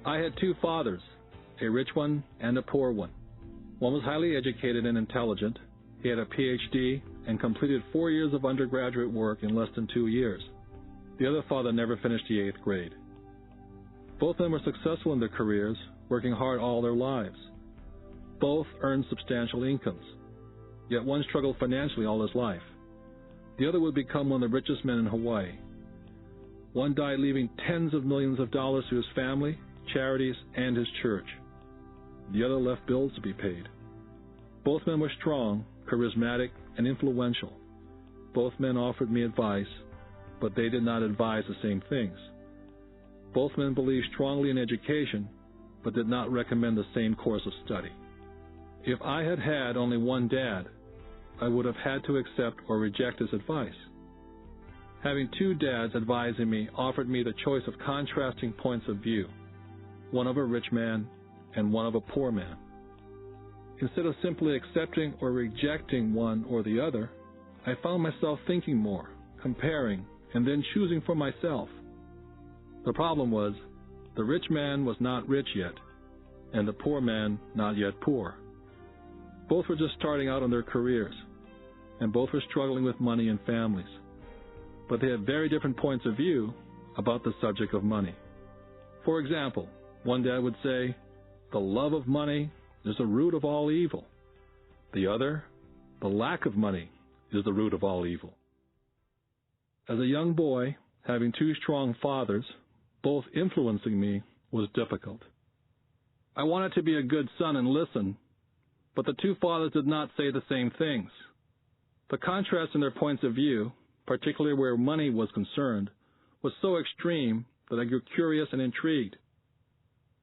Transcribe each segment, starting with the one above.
I had two fathers, a rich one and a poor one. One was highly educated and intelligent. He had a PhD and completed 4 years of undergraduate work in less than 2 years. The other father never finished the 8th grade. Both of them were successful in their careers, working hard all their lives. Both earned substantial incomes. Yet one struggled financially all his life. The other would become one of the richest men in Hawaii. One died leaving tens of millions of dollars to his family, charities, and his church. The other left bills to be paid. Both men were strong, charismatic, and influential. Both men offered me advice, but they did not advise the same things. Both men believed strongly in education, but did not recommend the same course of study. If I had had only one dad, I would have had to accept or reject his advice. Having two dads advising me offered me the choice of contrasting points of view, one of a rich man and one of a poor man. Instead of simply accepting or rejecting one or the other, I found myself thinking more, comparing, and then choosing for myself. The problem was, the rich man was not rich yet, and the poor man not yet poor. Both were just starting out on their careers, and both were struggling with money and families. But they had very different points of view about the subject of money. For example, one dad would say, "The love of money is the root of all evil." The other, "The lack of money is the root of all evil." As a young boy, having two strong fathers, both influencing me, was difficult. I wanted to be a good son and listen, but the two fathers did not say the same things. The contrast in their points of view, particularly where money was concerned, was so extreme that I grew curious and intrigued.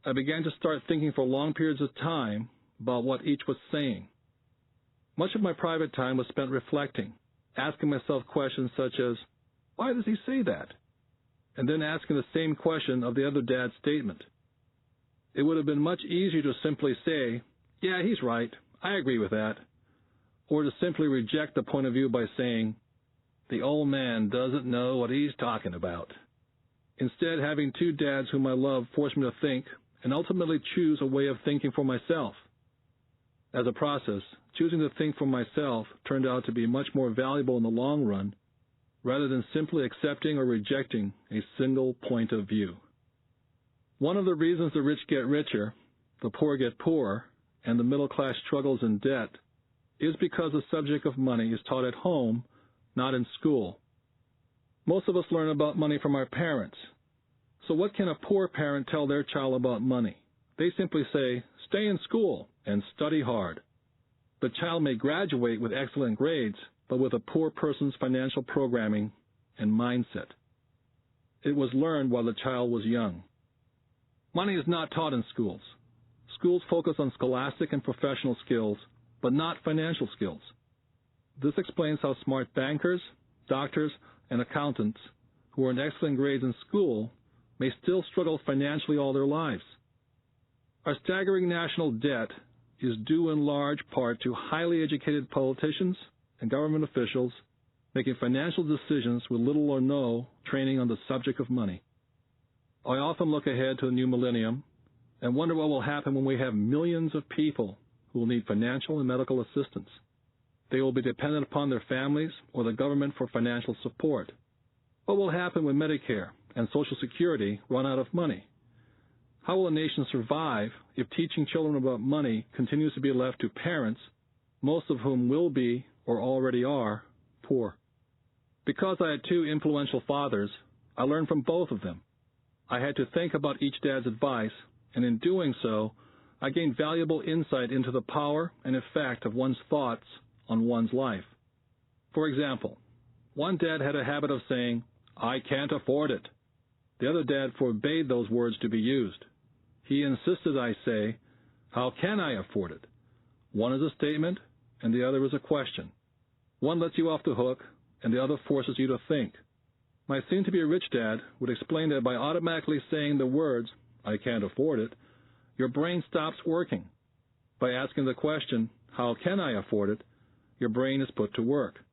I began to start thinking for long periods of time about what each was saying. Much of my private time was spent reflecting, asking myself questions such as, "Why does he say that?" and then asking the same question of the other dad's statement. It would have been much easier to simply say, "Yeah, he's right, I agree with that," or to simply reject the point of view by saying, "The old man doesn't know what he's talking about." Instead, having two dads whom I love forced me to think and ultimately choose a way of thinking for myself. As a process, choosing to think for myself turned out to be much more valuable in the long run, rather than simply accepting or rejecting a single point of view. One of the reasons the rich get richer, the poor get poorer, and the middle class struggles in debt is because the subject of money is taught at home, not in school. Most of us learn about money from our parents. So what can a poor parent tell their child about money? They simply say, "Stay in school and study hard." The child may graduate with excellent grades, but with a poor person's financial programming and mindset. It was learned while the child was young. Money is not taught in schools. Schools focus on scholastic and professional skills, but not financial skills. This explains how smart bankers, doctors, and accountants who earn excellent grades in school may still struggle financially all their lives. Our staggering national debt is due in large part to highly educated politicians and government officials making financial decisions with little or no training on the subject of money. I often look ahead to the new millennium and wonder what will happen when we have millions of people who will need financial and medical assistance. They will be dependent upon their families or the government for financial support. What will happen when Medicare and Social Security run out of money? How will a nation survive if teaching children about money continues to be left to parents, most of whom will be, or already are, poor? Because I had two influential fathers, I learned from both of them. I had to think about each dad's advice, and in doing so, I gained valuable insight into the power and effect of one's thoughts on one's life. For example, one dad had a habit of saying, "I can't afford it." The other dad forbade those words to be used. He insisted I say, "How can I afford it?" One is a statement, and the other is a question. One lets you off the hook, and the other forces you to think. My soon-to-be-rich dad would explain that by automatically saying the words, "I can't afford it," your brain stops working. By asking the question, "How can I afford it?" your brain is put to work.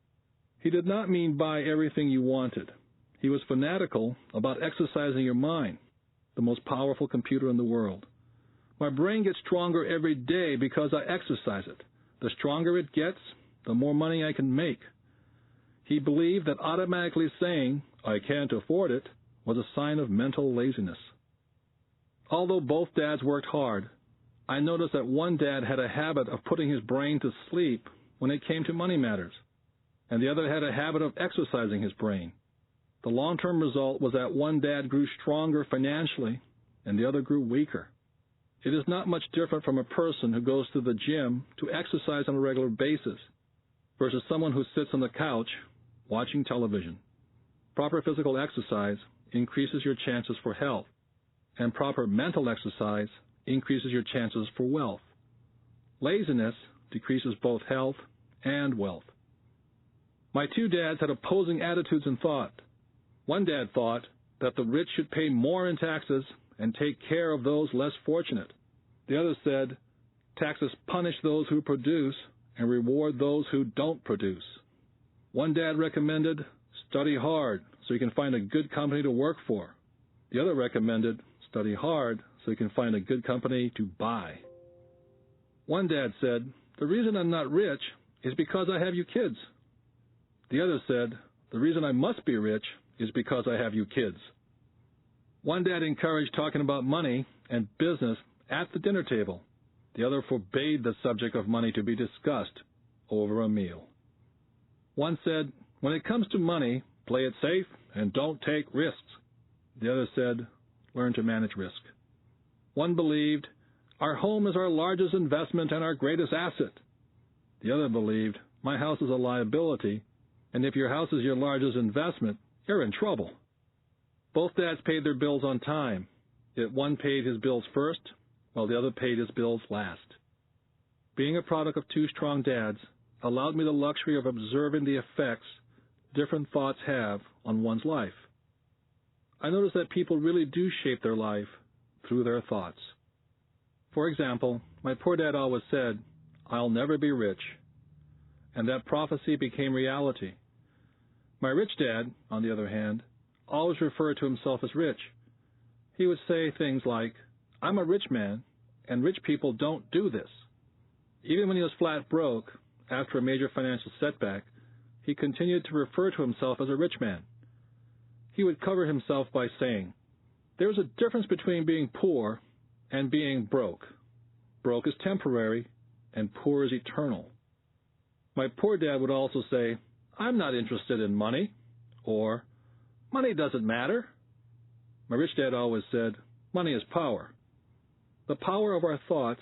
He did not mean buy everything you wanted. He was fanatical about exercising your mind. the most powerful computer in the world. My brain gets stronger every day because I exercise it. The stronger it gets, the more money I can make. He believed that automatically saying, "I can't afford it," was a sign of mental laziness. Although both dads worked hard, I noticed that one dad had a habit of putting his brain to sleep when it came to money matters, and the other had a habit of exercising his brain. The long-term result was that one dad grew stronger financially and the other grew weaker. It is not much different from a person who goes to the gym to exercise on a regular basis versus someone who sits on the couch watching television. Proper physical exercise increases your chances for health, and proper mental exercise increases your chances for wealth. Laziness decreases both health and wealth. My two dads had opposing attitudes in thought. One dad thought that the rich should pay more in taxes and take care of those less fortunate. The other said, taxes punish those who produce and reward those who don't produce. One dad recommended, study hard so you can find a good company to work for. The other recommended, study hard so you can find a good company to buy. One dad said, the reason I'm not rich is because I have you kids. The other said, the reason I must be rich is because I have you kids. One dad encouraged talking about money and business at the dinner table. The other forbade the subject of money to be discussed over a meal. One said, when it comes to money, play it safe and don't take risks. The other said, learn to manage risk. One believed, our home is our largest investment and our greatest asset. The other believed, my house is a liability, and if your house is your largest investment, you're in trouble. Both dads paid their bills on time, yet one paid his bills first, while the other paid his bills last. Being a product of two strong dads allowed me the luxury of observing the effects different thoughts have on one's life. I noticed that people really do shape their life through their thoughts. For example, my poor dad always said, I'll never be rich, and that prophecy became reality. My rich dad, on the other hand, always referred to himself as rich. He would say things like, I'm a rich man, and rich people don't do this. Even when he was flat broke, after a major financial setback, he continued to refer to himself as a rich man. He would cover himself by saying, there is a difference between being poor and being broke. Broke is temporary, and poor is eternal. My poor dad would also say, I'm not interested in money, or money doesn't matter. My rich dad always said, money is power. The power of our thoughts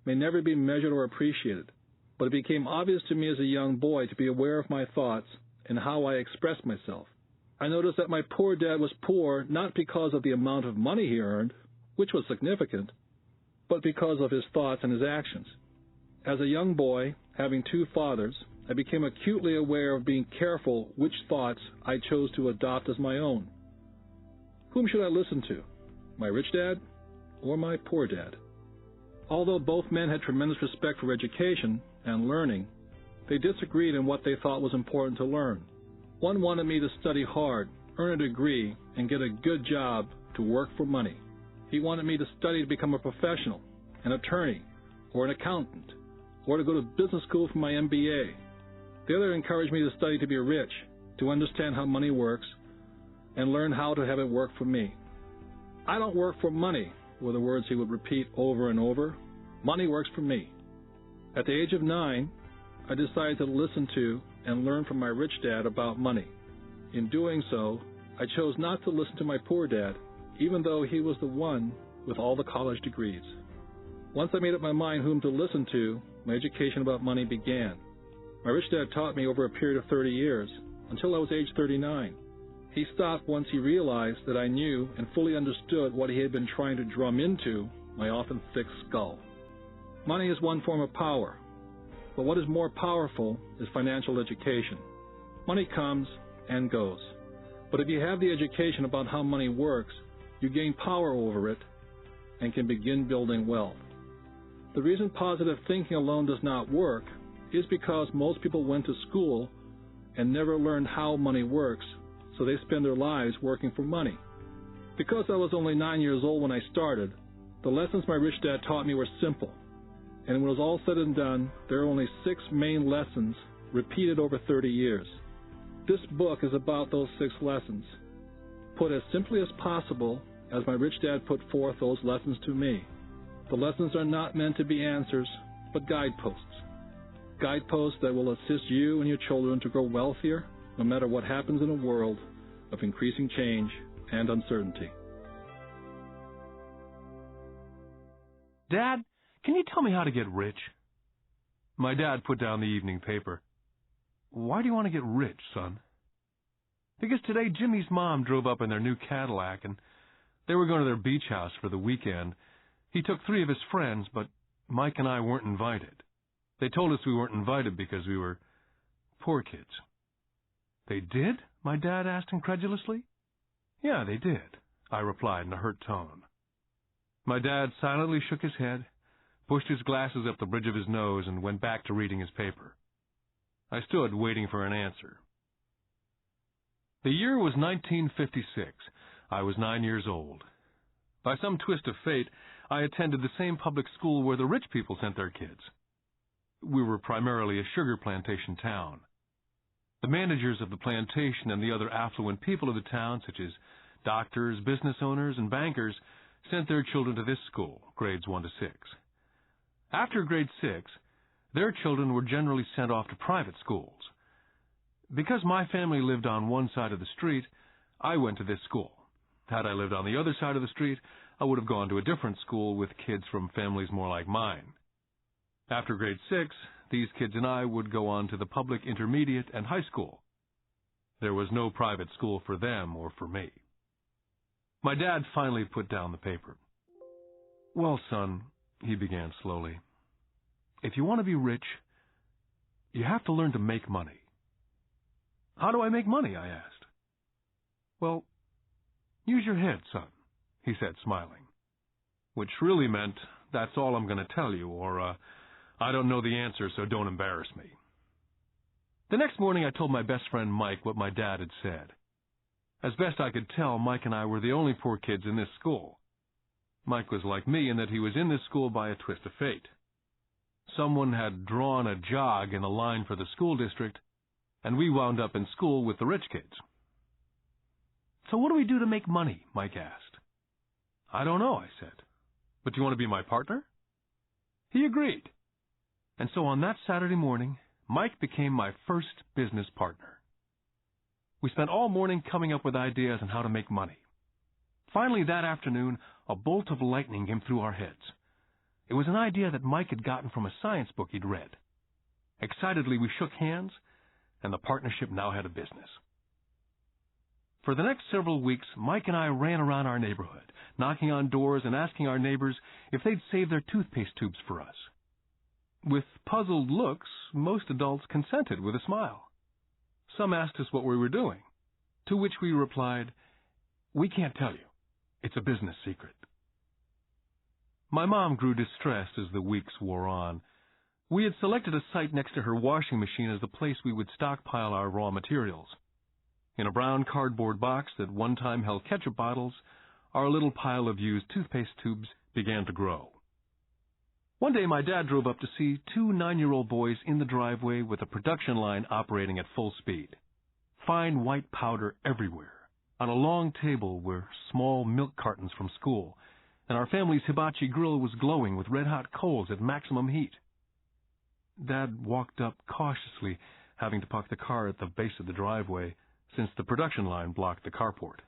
may never be measured or appreciated, but it became obvious to me as a young boy to be aware of my thoughts and how I expressed myself. I noticed that my poor dad was poor not because of the amount of money he earned, which was significant, but because of his thoughts and his actions. As a young boy, having two fathers, I became acutely aware of being careful which thoughts I chose to adopt as my own. Whom should I listen to, my rich dad or my poor dad? Although both men had tremendous respect for education and learning, they disagreed in what they thought was important to learn. One wanted me to study hard, earn a degree, and get a good job to work for money. He wanted me to study to become a professional, an attorney, or an accountant, or to go to business school for my MBA. The other encouraged me to study to be rich, to understand how money works, and learn how to have it work for me. I don't work for money, were the words he would repeat over and over. Money works for me. At the age of 9, I decided to listen to and learn from my rich dad about money. In doing so, I chose not to listen to my poor dad, even though he was the one with all the college degrees. Once I made up my mind whom to listen to, my education about money began. My rich dad taught me over a period of 30 years, until I was age 39. He stopped once he realized that I knew and fully understood what he had been trying to drum into my often thick skull. Money is one form of power, but what is more powerful is financial education. Money comes and goes, but if you have the education about how money works, you gain power over it and can begin building wealth. The reason positive thinking alone does not work is because most people went to school and never learned how money works, so they spend their lives working for money. Because I was only 9 years old when I started, the lessons my rich dad taught me were simple. And when it was all said and done, there are only 6 main lessons repeated over 30 years. This book is about those 6 lessons, put as simply as possible as my rich dad put forth those lessons to me. The lessons are not meant to be answers, but guideposts. Guideposts that will assist you and your children to grow wealthier, no matter what happens in a world of increasing change and uncertainty. Dad, can you tell me how to get rich? My dad put down the evening paper. Why do you want to get rich, son? Because today Jimmy's mom drove up in their new Cadillac, and they were going to their beach house for the weekend. He took 3 of his friends, but Mike and I weren't invited. They told us we weren't invited because we were poor kids. They did? My dad asked incredulously. Yeah, they did, I replied in a hurt tone. My dad silently shook his head, pushed his glasses up the bridge of his nose, and went back to reading his paper. I stood waiting for an answer. The year was 1956. I was 9 years old. By some twist of fate, I attended the same public school where the rich people sent their kids. We were primarily a sugar plantation town. The managers of the plantation and the other affluent people of the town, such as doctors, business owners, and bankers, sent their children to this school, grades 1 to 6. After grade 6, their children were generally sent off to private schools. Because my family lived on one side of the street, I went to this school. Had I lived on the other side of the street, I would have gone to a different school with kids from families more like mine. After grade 6, these kids and I would go on to the public intermediate and high school. There was no private school for them or for me. My dad finally put down the paper. Well, son, he began slowly, if you want to be rich, you have to learn to make money. How do I make money? I asked. Well, use your head, son, he said, smiling, which really meant, that's all I'm going to tell you, or, I don't know the answer, so don't embarrass me. The next morning, I told my best friend Mike what my dad had said. As best I could tell, Mike and I were the only poor kids in this school. Mike was like me in that he was in this school by a twist of fate. Someone had drawn a jog in a line for the school district, and we wound up in school with the rich kids. So what do we do to make money? Mike asked. I don't know, I said. But do you want to be my partner? He agreed. And so on that Saturday morning, Mike became my first business partner. We spent all morning coming up with ideas on how to make money. Finally, that afternoon, a bolt of lightning came through our heads. It was an idea that Mike had gotten from a science book he'd read. Excitedly, we shook hands, and the partnership now had a business. For the next several weeks, Mike and I ran around our neighborhood, knocking on doors and asking our neighbors if they'd save their toothpaste tubes for us. With puzzled looks, most adults consented with a smile. Some asked us what we were doing, to which we replied, "We can't tell you. It's a business secret." My mom grew distressed as the weeks wore on. We had selected a site next to her washing machine as the place we would stockpile our raw materials. In a brown cardboard box that one time held ketchup bottles, our little pile of used toothpaste tubes began to grow. One day my dad drove up to see 2 9-year-old boys in the driveway with a production line operating at full speed. Fine white powder everywhere. On a long table were small milk cartons from school, and our family's hibachi grill was glowing with red-hot coals at maximum heat. Dad walked up cautiously, having to park the car at the base of the driveway, since the production line blocked the carport.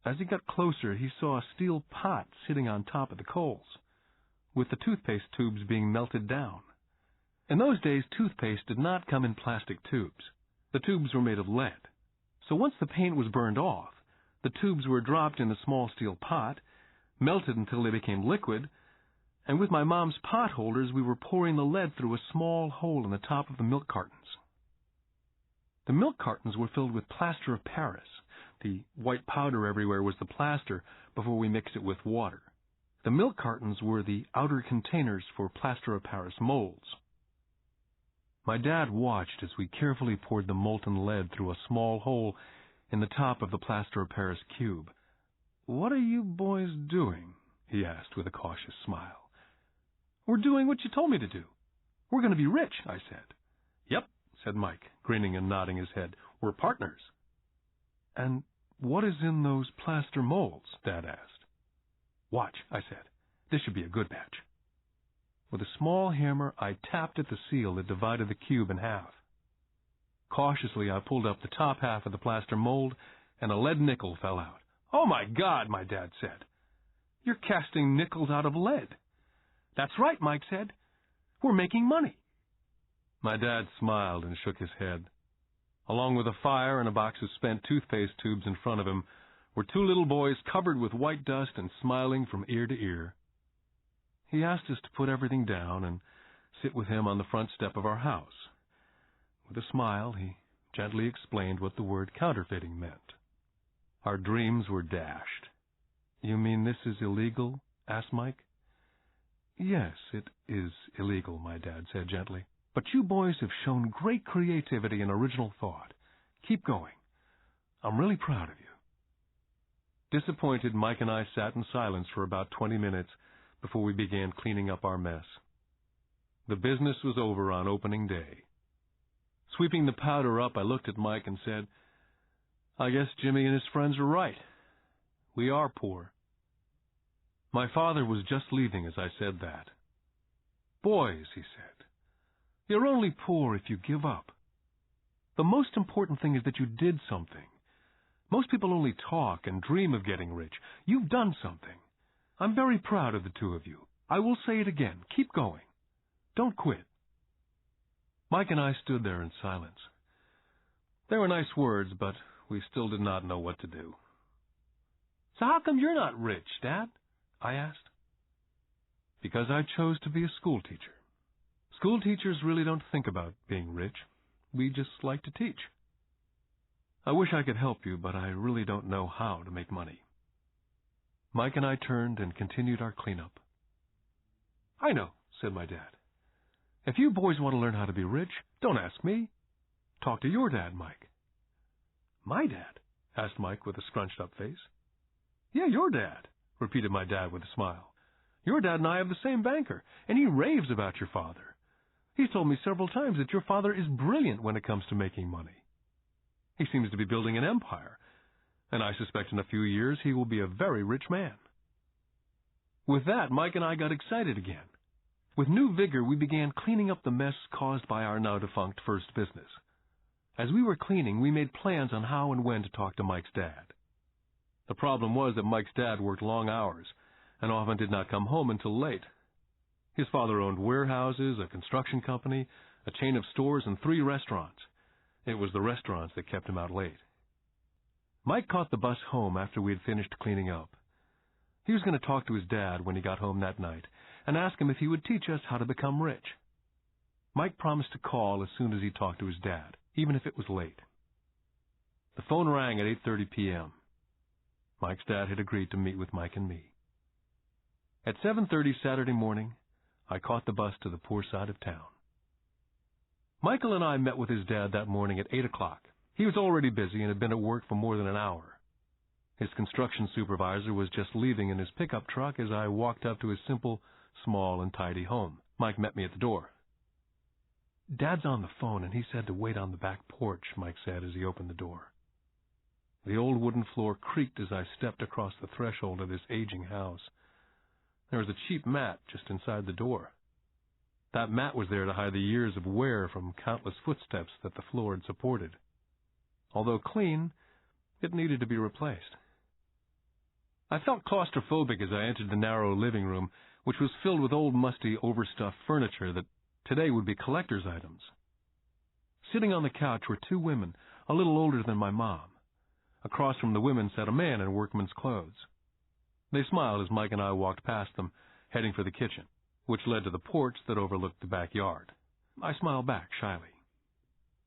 As he got closer, he saw a steel pot sitting on top of the coals, with the toothpaste tubes being melted down. In those days, toothpaste did not come in plastic tubes. The tubes were made of lead. So once the paint was burned off, the tubes were dropped in the small steel pot, melted until they became liquid, and with my mom's pot holders, we were pouring the lead through a small hole in the top of the milk cartons. The milk cartons were filled with plaster of Paris. The white powder everywhere was the plaster before we mixed it with water. The milk cartons were the outer containers for plaster of Paris molds. My dad watched as we carefully poured the molten lead through a small hole in the top of the plaster of Paris cube. "What are you boys doing?" he asked with a cautious smile. "We're doing what you told me to do. We're going to be rich," I said. "Yep," said Mike, grinning and nodding his head. "We're partners." "And what is in those plaster molds?" Dad asked. "Watch," I said. "This should be a good batch." With a small hammer, I tapped at the seal that divided the cube in half. Cautiously, I pulled up the top half of the plaster mold, and a lead nickel fell out. "Oh, my God," my dad said. "You're casting nickels out of lead." "That's right," Mike said. "We're making money." My dad smiled and shook his head. Along with a fire and a box of spent toothpaste tubes in front of him were two little boys covered with white dust and smiling from ear to ear. He asked us to put everything down and sit with him on the front step of our house. With a smile, he gently explained what the word counterfeiting meant. Our dreams were dashed. "You mean this is illegal?" asked Mike. "Yes, it is illegal," my dad said gently. "But you boys have shown great creativity and original thought. Keep going. I'm really proud of you." Disappointed, Mike and I sat in silence for about 20 minutes before we began cleaning up our mess. The business was over on opening day. Sweeping the powder up, I looked at Mike and said, "I guess Jimmy and his friends are right. We are poor." My father was just leaving as I said that. "Boys," he said, "you're only poor if you give up. The most important thing is that you did something. Most people only talk and dream of getting rich. You've done something. I'm very proud of the two of you. I will say it again. Keep going. Don't quit." Mike and I stood there in silence. They were nice words, but we still did not know what to do. "So how come you're not rich, Dad?" I asked. "Because I chose to be a school teacher. School teachers really don't think about being rich. We just like to teach. I wish I could help you, but I really don't know how to make money." Mike and I turned and continued our cleanup. "I know," said my dad. "If you boys want to learn how to be rich, don't ask me. Talk to your dad, Mike." "My dad?" asked Mike with a scrunched-up face. "Yeah, your dad," repeated my dad with a smile. "Your dad and I have the same banker, and he raves about your father. He's told me several times that your father is brilliant when it comes to making money. He seems to be building an empire, and I suspect in a few years he will be a very rich man." With that, Mike and I got excited again. With new vigor, we began cleaning up the mess caused by our now-defunct first business. As we were cleaning, we made plans on how and when to talk to Mike's dad. The problem was that Mike's dad worked long hours and often did not come home until late. His father owned warehouses, a construction company, a chain of stores, and 3 restaurants. It was the restaurants that kept him out late. Mike caught the bus home after we had finished cleaning up. He was going to talk to his dad when he got home that night and ask him if he would teach us how to become rich. Mike promised to call as soon as he talked to his dad, even if it was late. The phone rang at 8:30 p.m. Mike's dad had agreed to meet with Mike and me. At 7:30 Saturday morning, I caught the bus to the poor side of town. Michael and I met with his dad that morning at 8 o'clock. He was already busy and had been at work for more than an hour. His construction supervisor was just leaving in his pickup truck as I walked up to his simple, small, and tidy home. Mike met me at the door. "Dad's on the phone, and he said to wait on the back porch," Mike said as he opened the door. The old wooden floor creaked as I stepped across the threshold of this aging house. There was a cheap mat just inside the door. That mat was there to hide the years of wear from countless footsteps that the floor had supported. Although clean, it needed to be replaced. I felt claustrophobic as I entered the narrow living room, which was filled with old, musty, overstuffed furniture that today would be collector's items. Sitting on the couch were 2 women, a little older than my mom. Across from the women sat a man in workman's clothes. They smiled as Mike and I walked past them, heading for the kitchen, which led to the porch that overlooked the backyard. I smiled back shyly.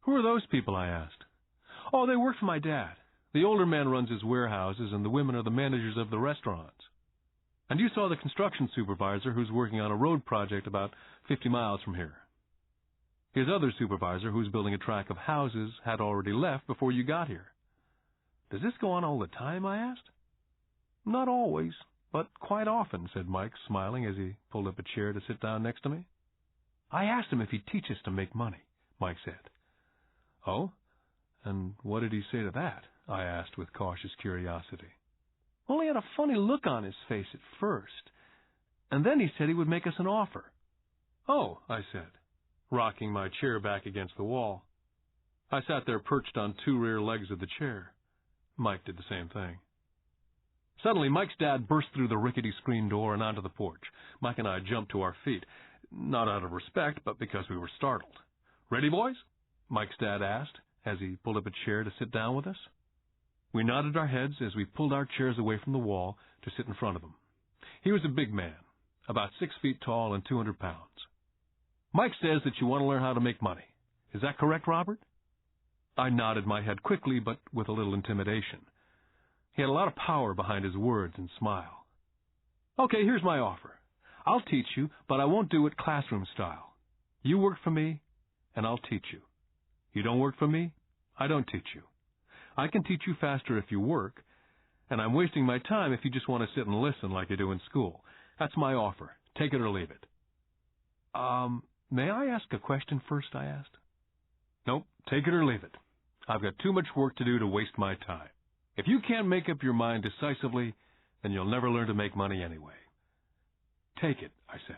"Who are those people?" I asked. "Oh, they work for my dad. The older man runs his warehouses, and the women are the managers of the restaurants. And you saw the construction supervisor who's working on a road project about 50 miles from here. His other supervisor, who's building a tract of houses, had already left before you got here." "Does this go on all the time?" I asked. Not always, but quite often, said Mike, smiling as he pulled up a chair to sit down next to me. I asked him if he'd teach us to make money, Mike said. Oh? And what did he say to that? I asked with cautious curiosity. Well, he had a funny look on his face at first, and then he said he would make us an offer. Oh, I said, rocking my chair back against the wall. I sat there perched on two rear legs of the chair. Mike did the same thing. Suddenly, Mike's dad burst through the rickety screen door and onto the porch. Mike and I jumped to our feet, not out of respect, but because we were startled. Ready, boys? Mike's dad asked as he pulled up a chair to sit down with us. We nodded our heads as we pulled our chairs away from the wall to sit in front of him. He was a big man, about 6 feet tall and 200 pounds. Mike says that you want to learn how to make money. Is that correct, Robert? I nodded my head quickly, but with a little intimidation. He had a lot of power behind his words and smile. Okay, here's my offer. I'll teach you, but I won't do it classroom style. You work for me, and I'll teach you. You don't work for me, I don't teach you. I can teach you faster if you work, and I'm wasting my time if you just want to sit and listen like you do in school. That's my offer. Take it or leave it. May I ask a question first, I asked. Nope, take it or leave it. I've got too much work to do to waste my time. If you can't make up your mind decisively, then you'll never learn to make money anyway. Take it, I said.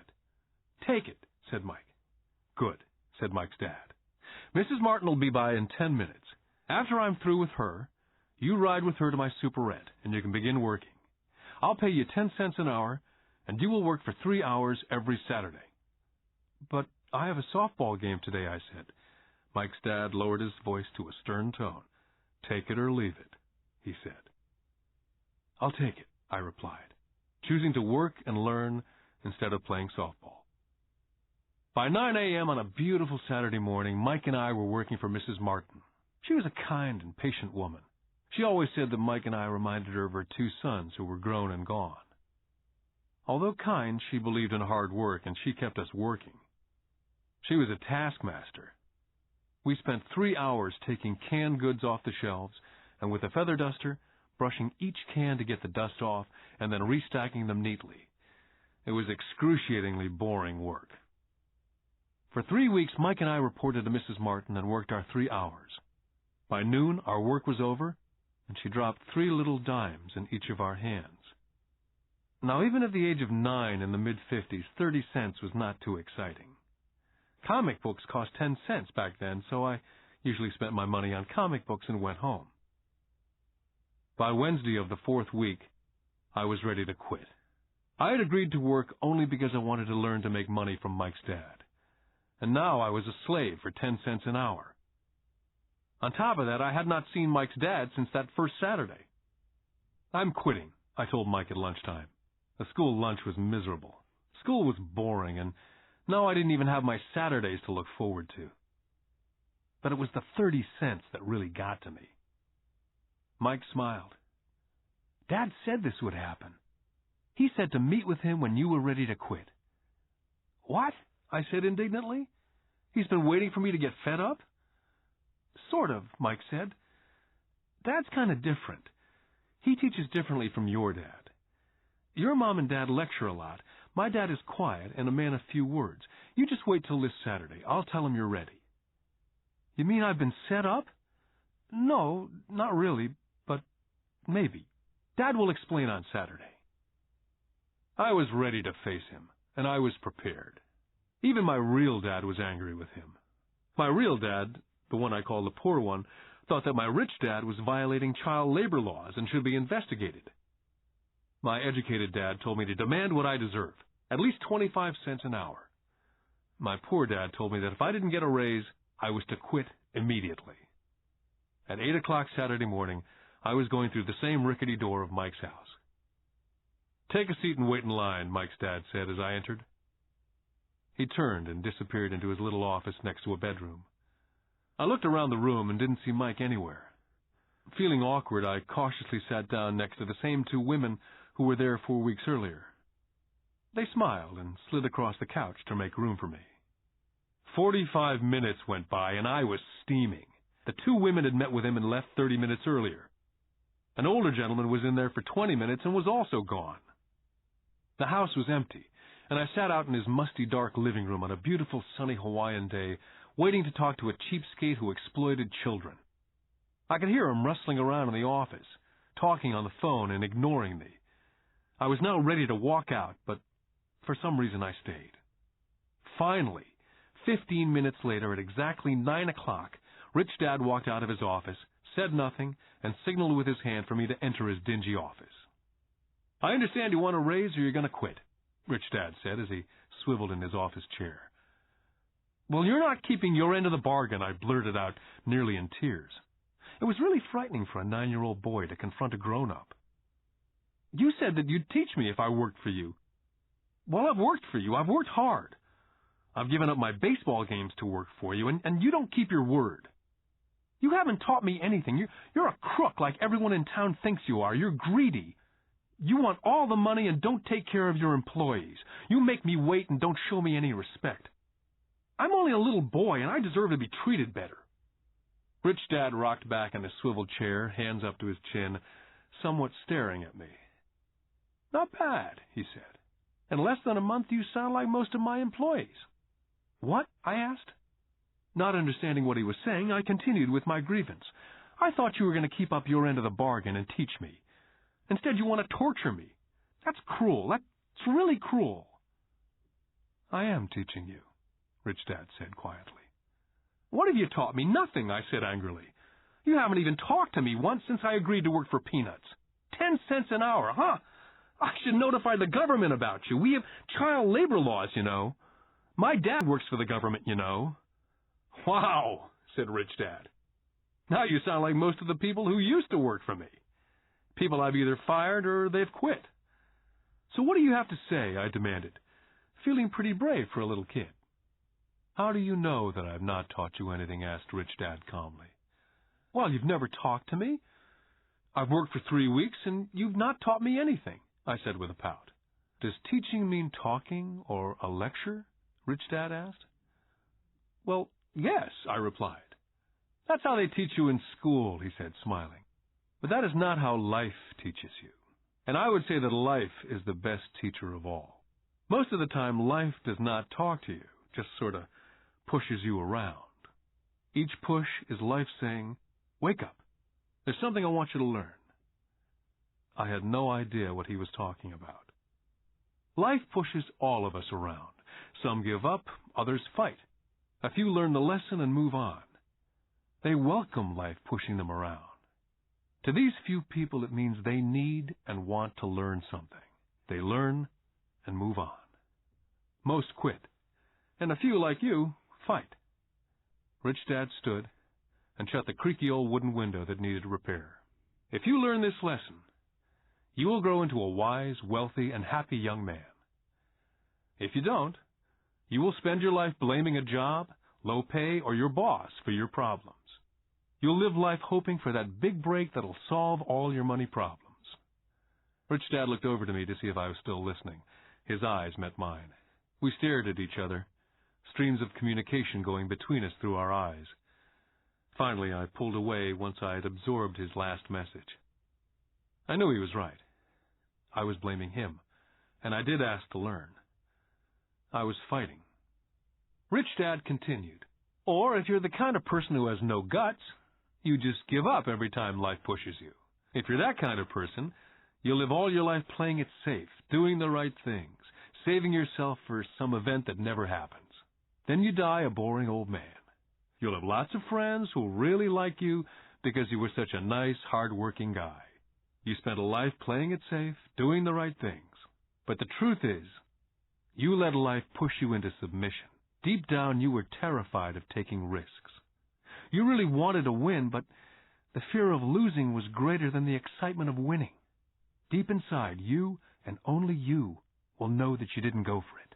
Take it, said Mike. Good, said Mike's dad. Mrs. Martin will be by in 10 minutes. After I'm through with her, you ride with her to my superette, and you can begin working. I'll pay you 10 cents an hour, and you will work for 3 hours every Saturday. But I have a softball game today, I said. Mike's dad lowered his voice to a stern tone. Take it or leave it, he said. I'll take it, I replied, choosing to work and learn instead of playing softball. By 9 a.m. on a beautiful Saturday morning, Mike and I were working for Mrs. Martin. She was a kind and patient woman. She always said that Mike and I reminded her of her 2 sons who were grown and gone. Although kind, she believed in hard work, and she kept us working. She was a taskmaster. We spent 3 hours taking canned goods off the shelves, and with a feather duster, brushing each can to get the dust off, and then restacking them neatly. It was excruciatingly boring work. For 3 weeks, Mike and I reported to Mrs. Martin and worked our 3 hours. By noon, our work was over, and she dropped 3 little dimes in each of our hands. Now, even at the age of 9 in the mid-50s, 30 cents was not too exciting. Comic books cost 10 cents back then, so I usually spent my money on comic books and went home. By Wednesday of the 4th week, I was ready to quit. I had agreed to work only because I wanted to learn to make money from Mike's dad. And now I was a slave for 10 cents an hour. On top of that, I had not seen Mike's dad since that first Saturday. I'm quitting, I told Mike at lunchtime. The school lunch was miserable. School was boring, and now I didn't even have my Saturdays to look forward to. But it was the 30 cents that really got to me. Mike smiled. Dad said this would happen. He said to meet with him when you were ready to quit. What? I said indignantly. He's been waiting for me to get fed up? Sort of, Mike said. Dad's kind of different. He teaches differently from your dad. Your mom and dad lecture a lot. My dad is quiet and a man of few words. You just wait till this Saturday. I'll tell him you're ready. You mean I've been set up? No, not really, but maybe. Dad will explain on Saturday. I was ready to face him, and I was prepared. Even my real dad was angry with him. My real dad, the one I call the poor one, thought that my rich dad was violating child labor laws and should be investigated. My educated dad told me to demand what I deserve, at least 25 cents an hour. My poor dad told me that if I didn't get a raise, I was to quit immediately. At 8 o'clock Saturday morning, I was going through the same rickety door of Mike's house. Take a seat and wait in line, Mike's dad said as I entered. He turned and disappeared into his little office next to a bedroom. I looked around the room and didn't see Mike anywhere. Feeling awkward, I cautiously sat down next to the same 2 women who were there 4 weeks earlier. They smiled and slid across the couch to make room for me. 45 minutes went by, and I was steaming. The 2 women had met with him and left 30 minutes earlier. An older gentleman was in there for 20 minutes and was also gone. The house was empty, and I sat out in his musty, dark living room on a beautiful, sunny Hawaiian day, waiting to talk to a cheapskate who exploited children. I could hear him rustling around in the office, talking on the phone and ignoring me. I was now ready to walk out, but for some reason I stayed. Finally, 15 minutes later, at exactly 9 o'clock, Rich Dad walked out of his office, said nothing, and signaled with his hand for me to enter his dingy office. "I understand you want a raise or you're going to quit," Rich Dad said as he swiveled in his office chair. "Well, you're not keeping your end of the bargain," I blurted out, nearly in tears. It was really frightening for a 9-year-old boy to confront a grown-up. "You said that you'd teach me if I worked for you." "Well, I've worked for you. I've worked hard. I've given up my baseball games to work for you, and you don't keep your word. You haven't taught me anything. You're a crook like everyone in town thinks you are. You're greedy. You want all the money and don't take care of your employees. You make me wait and don't show me any respect. I'm only a little boy, and I deserve to be treated better." Rich Dad rocked back in his swivel chair, hands up to his chin, somewhat staring at me. "Not bad," he said. "In less than a month, you sound like most of my employees." "What?" I asked. Not understanding what he was saying, I continued with my grievance. "I thought you were going to keep up your end of the bargain and teach me. Instead, you want to torture me. That's cruel. That's really cruel." "I am teaching you," Rich Dad said quietly. "What have you taught me?" "Nothing," I said angrily. "You haven't even talked to me once since I agreed to work for peanuts. 10 cents an hour, huh? I should notify the government about you. We have child labor laws, you know. My dad works for the government, you know." "Wow," said Rich Dad. "Now you sound like most of the people who used to work for me. People I've either fired or they've quit." "So what do you have to say?" I demanded, feeling pretty brave for a little kid. "How do you know that I've not taught you anything?" asked Rich Dad calmly. "Well, you've never talked to me. I've worked for 3 weeks, and you've not taught me anything," I said with a pout. "Does teaching mean talking or a lecture?" Rich Dad asked. "Well, yes," I replied. "That's how they teach you in school," he said, smiling. "But that is not how life teaches you. And I would say that life is the best teacher of all. Most of the time, life does not talk to you, just sort of pushes you around. Each push is life saying, 'Wake up. There's something I want you to learn.'" I had no idea what he was talking about. Life pushes all of us around. Some give up, others fight. A few learn the lesson and move on. They welcome life pushing them around. To these few people, it means they need and want to learn something. They learn and move on. Most quit, and a few like you fight. Rich Dad stood and shut the creaky old wooden window that needed repair. "If you learn this lesson, you will grow into a wise, wealthy, and happy young man. If you don't, you will spend your life blaming a job, low pay, or your boss for your problems. You'll live life hoping for that big break that'll solve all your money problems." Rich Dad looked over to me to see if I was still listening. His eyes met mine. We stared at each other, streams of communication going between us through our eyes. Finally, I pulled away once I had absorbed his last message. I knew he was right. I was blaming him, and I did ask to learn. I was fighting. Rich Dad continued, "Or if you're the kind of person who has no guts, you just give up every time life pushes you. If you're that kind of person, you'll live all your life playing it safe, doing the right things, saving yourself for some event that never happens. Then you die a boring old man. You'll have lots of friends who'll really like you because you were such a nice, hard-working guy. You spent a life playing it safe, doing the right things. But the truth is, you let life push you into submission. Deep down, you were terrified of taking risks. You really wanted to win, but the fear of losing was greater than the excitement of winning. Deep inside, you and only you will know that you didn't go for it.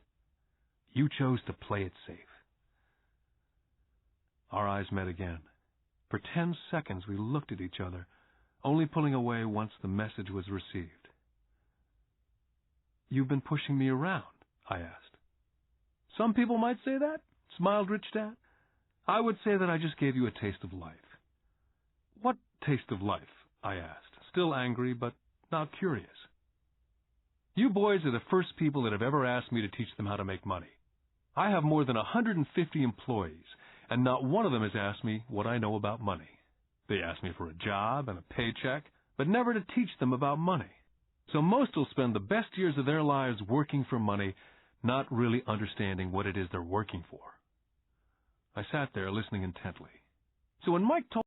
You chose to play it safe." Our eyes met again. For 10 seconds, we looked at each other, only pulling away once the message was received. "You've been pushing me around?" I asked. "Some people might say that," smiled Rich Dad. "I would say that I just gave you a taste of life." "What taste of life?" I asked, still angry, but not curious. You boys are the first people that have ever asked me to teach them how to make money. I have more than 150 employees, and not one of them has asked me what I know about money. They ask me for a job and a paycheck, but never to teach them about money. So most will spend the best years of their lives working for money, not really understanding what it is they're working for. I sat there listening intently. So when Mike told